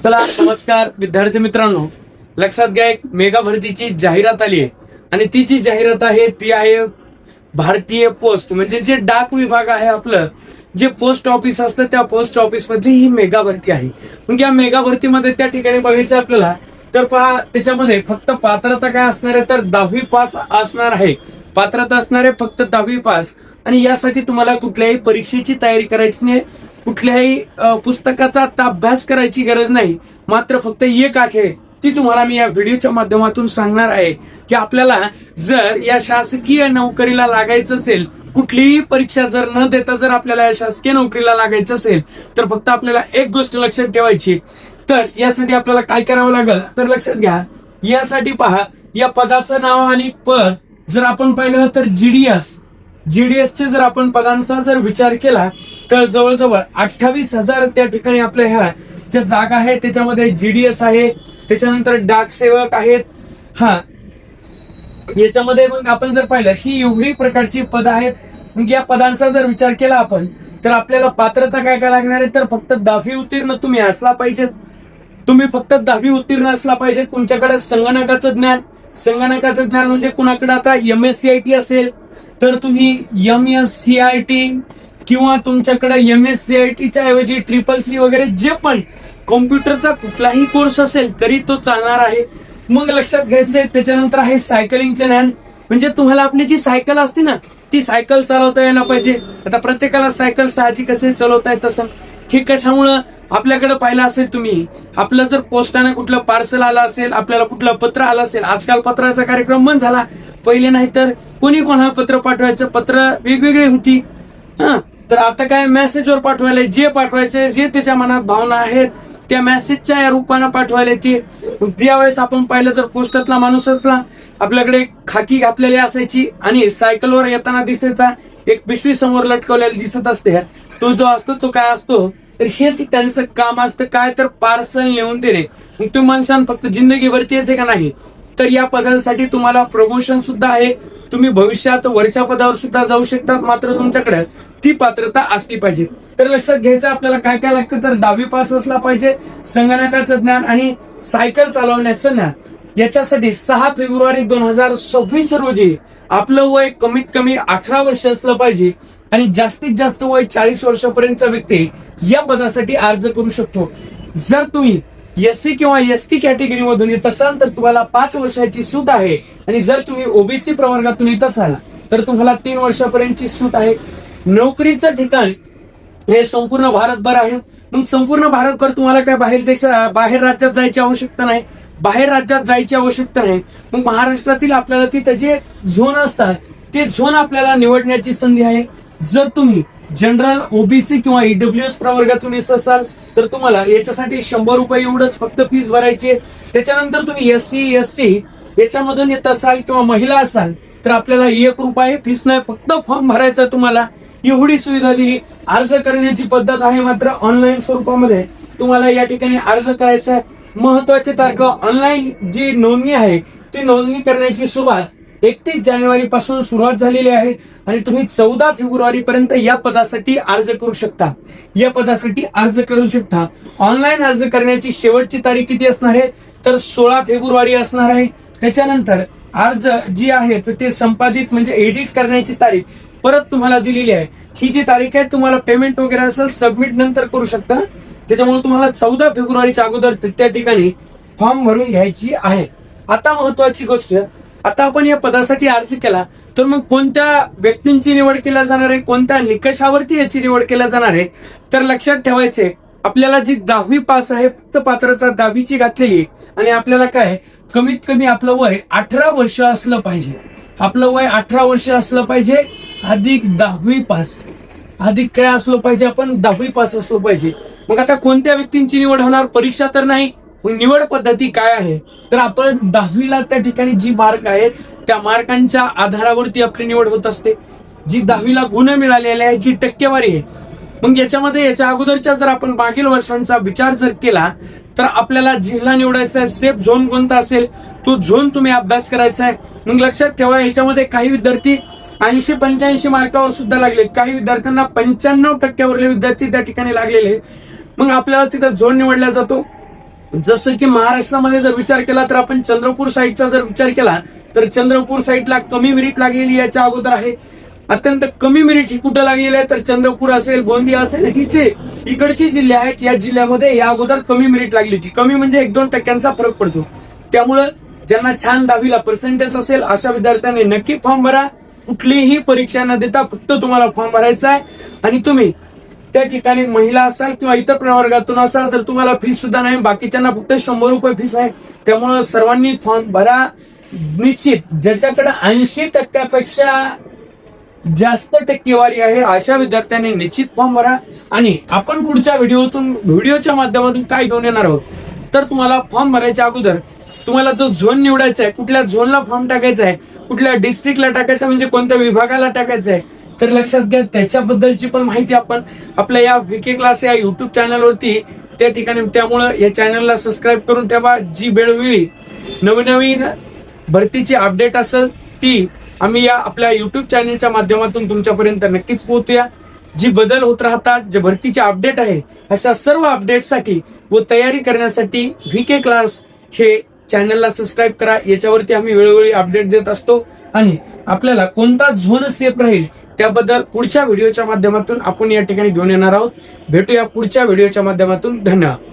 चला नमस्कार विद्यार्थी मित्रांनो, लक्षात घ्या एक मेगा भरतीची जाहिरात आली आहे आणि ती जी जाहिरात आहे ती आहे भारतीय पोस्ट म्हणजे जे डाक विभाग आहे आपलं जे पोस्ट ऑफिस असतं त्या पोस्ट ऑफिस मधली ही मेगा भरती आहे. मग या मेगा भरतीमध्ये त्या ठिकाणी बघायचं आपल्याला तर पहा त्याच्यामध्ये फक्त पात्रता काय असणार आहे तर 10वी पास असणार आहे. पात्रता असणार आहे फक्त 10वी पास आणि यासाठी तुम्हाला कुठल्याही परीक्षेची तयारी करायची नाही, कुठल्याही पुस्तकाचा आता अभ्यास करायची गरज नाही. मात्र फक्त एक आहे ती तुम्हाला मी या व्हिडिओच्या माध्यमातून सांगणार आहे की आपल्याला जर या शासकीय नोकरीला लागायचं असेल, कुठलीही परीक्षा जर न देता जर आपल्याला या शासकीय नोकरीला लागायचं असेल तर फक्त आपल्याला एक गोष्ट लक्षात ठेवायची. तर यासाठी आपल्याला काय करावं लागेल तर लक्षात घ्या, यासाठी पहा या पदाचं नाव आणि पद जर आपण पाहिलं तर जीडीएसचे जर आपण पदांचा जर विचार केला तर जवळजवळ 28,000 त्या ठिकाणी आपल्या ह्या ज्या जागा आहेत त्याच्यामध्ये जीडीएस आहे, त्याच्यानंतर डाक सेवक आहेत. याच्यामध्ये मग आपण जर पाहिलं ही एवढी प्रकारची पद आहेत. मग या पदांचा जर विचार केला आपण तर आपल्याला पात्रता काय काय लागणार आहे तर फक्त 10वी उत्तीर्ण तुम्ही असला पाहिजे. तुम्ही फक्त 10वी उत्तीर्ण असला पाहिजे. तुमच्याकडे संगणकाचं ज्ञान म्हणजे कुणाकडे आता MSCIT असेल तर तुम्ही MSCIT किंवा तुमच्याकडे MSCITच्या ऐवजी CCC वगैरे जे पण कॉम्प्युटरचा कुठलाही कोर्स असेल तरी तो चालणार आहे. मग लक्षात घ्यायचंय त्याच्यानंतर आहे सायकलिंगचे ज्ञान म्हणजे तुम्हाला आपली जी सायकल असते ना ती सायकल चालवता यायला पाहिजे. आता प्रत्येकाला सायकल साहजिकच चालवता येत असं हे कशामुळं आपल्याकडे पाहिलं असेल तुम्ही आपलं जर पोस्टाने कुठलं पार्सल आलं असेल, आपल्याला कुठलं पत्र आलं असेल, आजकाल पत्राचा कार्यक्रम बंद झाला, पहिले नाही तर कोणी कोणाला पत्र पाठवायचं, पत्र वेगवेगळी होती. तर आता काय मेसेजवर पाठवायला जे पाठवायचे जे त्याच्या मनात भावना आहेत त्या मेसेजच्या रूपानं पाठवायला येते. त्यावेळेस आपण पाहिलं तर पोस्टातला माणूस असला आपल्याकडे खाकी घातलेली असायची आणि सायकलवर येताना दिसायचा एक पिशवी समोर लटकवलेली दिसत असते. तो जो असतो तो काय असतो तर हेच त्यांचं काम असतं काय तर पार्सल नेऊन देणे. मग तुम्ही माणसानं फक्त जिंदगीभरती यायचे का नाही तर या पदांसाठी तुम्हाला प्रमोशन सुद्धा आहे. तुम्ही भविष्यात वरच्या पदावर सुद्धा जाऊ शकतात, मात्र तुमच्याकडे ती पात्रता असली पाहिजे. तर लक्षात घ्यायचं आपल्याला काय काय लागतं तर 10वी पास असला पाहिजे, संगणकाचं ज्ञान आणि सायकल चालवण्याचं ज्ञान. याच्यासाठी 6 फेब्रुवारी 2026 रोजी आपलं वय कमीत कमी 18 वर्ष असलं पाहिजे आणि जास्तीत जास्त वय 40 वर्षापर्यंतचा व्यक्ती या पदासाठी अर्ज करू शकतो. जर तुम्ही SC किंवा ST कॅटेगरी मधून येत असाल तर तुम्हाला 5 वर्षाची सूट आहे आणि जर तुम्ही OBC प्रवर्गातून येत असाल तर तुम्हाला 3 वर्षापर्यंतची सूट आहे. नोकरीचं ठिकाण हे संपूर्ण भारतभर आहे. मग संपूर्ण भारतभर तुम्हाला काय बाहेर राज्यात जायची आवश्यकता नाही, मग महाराष्ट्रातील आपल्याला तिथे जे झोन असतात ते झोन आपल्याला निवडण्याची संधी आहे. जर तुम्ही जनरल OBC किंवा EWS प्रवर्गातून येत असाल तर तुम्हाला याच्यासाठी 100 रुपये एवढंच फक्त फीस भरायची. त्याच्यानंतर तुम्ही SC ST याच्यामधून येत असाल किंवा महिला असाल तर आपल्याला 1 रुपये फीस नाही, फक्त फॉर्म भरायचा. तुम्हाला एवढी सुविधा दिली. अर्ज करण्याची पद्धत आहे मात्र ऑनलाईन स्वरूपामध्ये तुम्हाला या ठिकाणी अर्ज करायचा आहे. महत्वाची तारखा ऑनलाईन जी नोंदणी आहे ती नोंदणी करण्याची सुरुवात 31 जानेवारी पासून सुरुवात झालेली आहे आणि तुम्ही 14 फेब्रुवारी पर्यंत या पदासाठी अर्ज करू शकता. ऑनलाईन अर्ज करण्याची शेवटची तारीख किती असणार आहे तर 16 फेब्रुवारी असणार आहे. त्याच्यानंतर अर्ज जी आहे तर ते संपादित म्हणजे एडिट करण्याची तारीख परत तुम्हाला दिलेली आहे. ही जी तारीख आहे तुम्हाला पेमेंट वगैरे असेल सबमिट नंतर करू शकता. त्याच्यामुळे तुम्हाला 14 फेब्रुवारीच्या अगोदर त्या ठिकाणी फॉर्म भरून घ्यायची आहे. आता महत्वाची गोष्ट, आता आपण या पदासाठी अर्ज केला तर मग कोणत्या व्यक्तींची निवड केल्या जाणार आहे, कोणत्या निकषावरती याची निवड केल्या जाणार आहे तर लक्षात ठेवायचे आपल्याला जी 10वी पास आहे फक्त पात्रता 10वीची घातलेली आणि आपल्याला काय कमीत कमी आपलं वय 18 वर्ष असलं पाहिजे. आपलं वय 18 वर्ष असलं पाहिजे अधिक 10वी पास, अधिक काय असलं पाहिजे आपण 10वी पास असलो पाहिजे. मग आता कोणत्या व्यक्तींची निवड होणार, परीक्षा तर नाही, मग निवड पद्धती काय आहे तर आपण 10वीला त्या ठिकाणी जी मार्क आहेत त्या मार्कांच्या आधारावरती आपली निवड होत असते. जी 10वीला गुण मिळालेले आहे, जी टक्केवारी आहे. मग याच्यामध्ये याच्या अगोदरच्या जर आपण मागील वर्षांचा विचार जर केला तर आपल्याला जिल्हा निवडायचा आहे, सेफ झोन कोणता असेल तो झोन तुम्ही अभ्यास करायचा आहे. मग लक्षात ठेवा याच्यामध्ये काही विद्यार्थी 80-85 मार्कावर सुद्धा लागले, काही विद्यार्थ्यांना 95% विद्यार्थी त्या ठिकाणी लागलेले. मग आपल्याला तिथं झोन निवडला जातो जसं की महाराष्ट्रामध्ये जर विचार केला तर आपण चंद्रपूर साईडचा जर विचार केला तर चंद्रपूर साईडला कमी मेरिट लागलेली याच्या अगोदर आहे. अत्यंत कमी मेरिट ही कुठं लागलेली आहे तर चंद्रपूर असेल, गोंदिया असेल, इकडचे जिल्हे आहेत या जिल्ह्यामध्ये या अगोदर कमी मेरिट लागली होती. कमी म्हणजे 1-2 टक्क्यांचा फरक पडतो. त्यामुळं ज्यांना छान 10वीला पर्सेंटेज असेल अशा विद्यार्थ्यांनी नक्की फॉर्म भरा. कुठलीही परीक्षा न देता फक्त तुम्हाला फॉर्म भरायचा आहे. आणि तुम्ही त्या ठिकाणी महिला असाल किंवा इतर प्रवर्गातून असाल तर तुम्हाला फीस सुद्धा नाही. बाकीच्यांना फक्त 100 रुपये फीस आहे. त्यामुळे सर्वांनी फॉर्म भरा. निश्चित ज्याच्याकडे 80% जास्त टक्केवारी आहे अशा विद्यार्थ्यांनी निश्चित फॉर्म भरा. आणि आपण पुढच्या व्हिडिओच्या माध्यमातून काय घेऊन येणार आहोत तर तुम्हाला फॉर्म भरायच्या अगोदर तुम्हाला जो झोन निवडायचा आहे, कुठल्या झोनला फॉर्म टाकायचा आहे, कुठल्या डिस्ट्रिक्टला टाकायचा म्हणजे कोणत्या विभागाला टाकायचं आहे तर लक्षात घ्या. त्याच्याबद्दलची पण माहिती आपण आपल्या या VK क्लास या युट्यूब चॅनलवरती त्या ठिकाणी, त्यामुळं या चॅनलला सबस्क्राईब करून ठेवा. जी वेळोवेळी नवीन भरतीची अपडेट असेल ती आम्ही या आपल्या युट्यूब चॅनलच्या माध्यमातून तुमच्यापर्यंत नक्कीच पोहोचूया. जी बदल होत राहतात, जे भरतीचे अपडेट आहे, अशा सर्व अपडेटसाठी व तयारी करण्यासाठी VK क्लास हे चॅनलला सबस्क्राईब करा. याच्यावरती आम्ही वेळोवेळी अपडेट देत असतो. आणि आपल्याला कोणता झोन सेफ राहील त्याबद्दल पुढच्या व्हिडिओच्या माध्यमातून आपण या ठिकाणी घेऊन येणार आहोत. भेटूया पुढच्या व्हिडिओच्या माध्यमातून. धन्यवाद.